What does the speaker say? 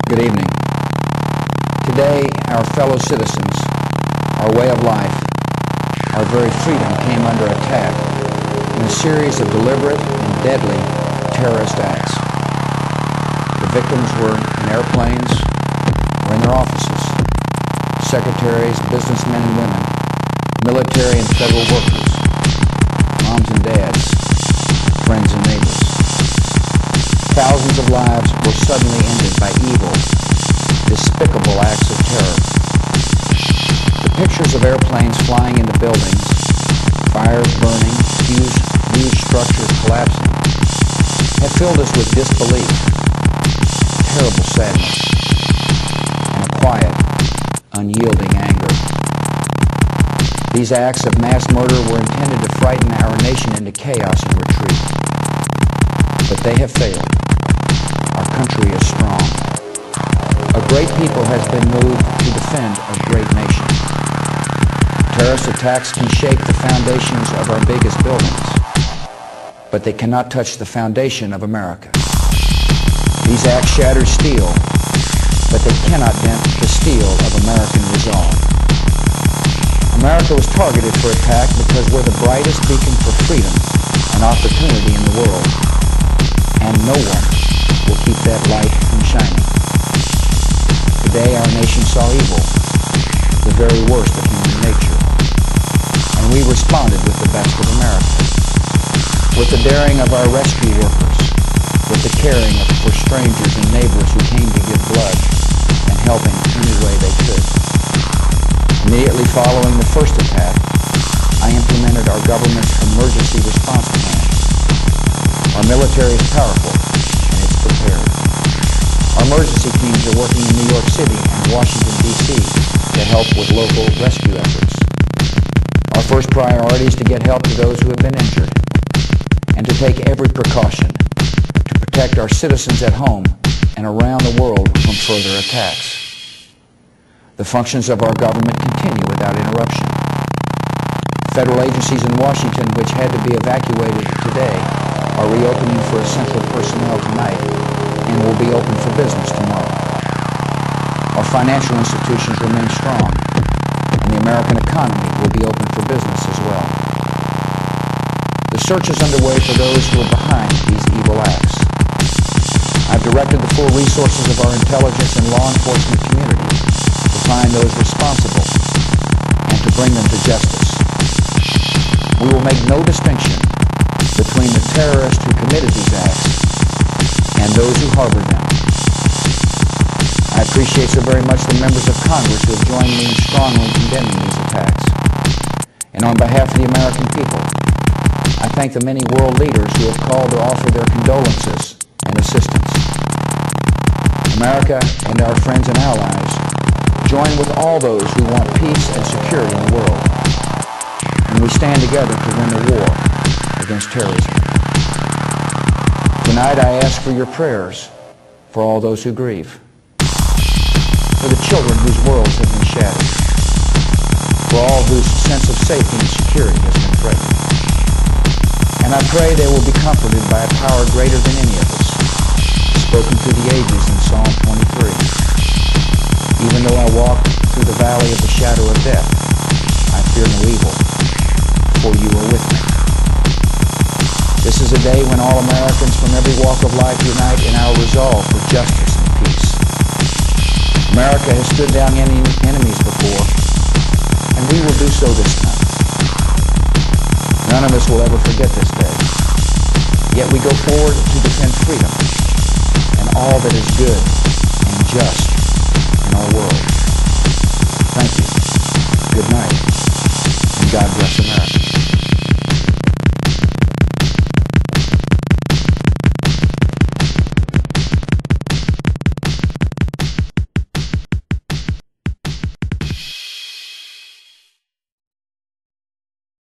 Good evening. Today, our fellow citizens, our way of life, our very freedom came under attack in a series of deliberate and deadly terrorist acts. The victims were in airplanes or in their offices, secretaries, businessmen and women, military and federal workers, moms and dads, friends and neighbors. Thousands of lives were suddenly ended by evil, despicable acts of terror. The pictures of airplanes flying into buildings, fires burning, huge structures collapsing, have filled us with disbelief, terrible sadness, and a quiet, unyielding anger. These acts of mass murder were intended to frighten our nation into chaos and retreat. But they have failed. Our country is strong. A great people has been moved to defend a great nation. Terrorist attacks can shake the foundations of our biggest buildings, but they cannot touch the foundation of America. These acts shatter steel, but they cannot dent the steel of American resolve. America was targeted for attack because we're the brightest beacon for freedom and opportunity in the world, and no one will keep that light from shining. Today our nation saw evil, the very worst of human nature, and we responded with the best of America, with the daring of our rescue workers, with the caring for strangers and neighbors who came to give blood and helping any way they could. Immediately following the first attack, I implemented our government's emergency response plan. Our military is powerful and it's prepared. Our emergency teams are working in New York City and Washington, D.C. to help with local rescue efforts. Our first priority is to get help to those who have been injured and to take every precaution to protect our citizens at home and around the world from further attacks. The functions of our government continue without interruption. Federal agencies in Washington, which had to be evacuated today, are reopening for essential personnel tonight and will be open for business tomorrow. Our financial institutions remain strong, and the American economy will be open for business as well. The search is underway for those who are behind these evil acts. I've directed the full resources of our intelligence and law enforcement community to find those responsible and to bring them to justice. We will make no distinction between the terrorists who committed these acts and those who harbored them. I appreciate so very much the members of Congress who have joined me in strongly condemning these attacks. And on behalf of the American people, I thank the many world leaders who have called to offer their condolences and assistance. America and our friends and allies join with all those who want peace and security in the world. And we stand together to win the war against terrorism. Tonight I ask for your prayers for all those who grieve, for the children whose worlds have been shattered, for all whose sense of safety and security has been threatened. And I pray they will be comforted by a power greater than any of us, spoken through the ages in Psalm 23. Even though I walk through the valley of the shadow of death, I fear no evil, for you are with me. This is a day when all Americans from every walk of life unite in our resolve for justice and peace. America has stood down enemies before, and we will do so this time. None of us will ever forget this day. Yet we go forward to defend freedom and all that is good and just in our world. Thank you. Good night, and God bless America.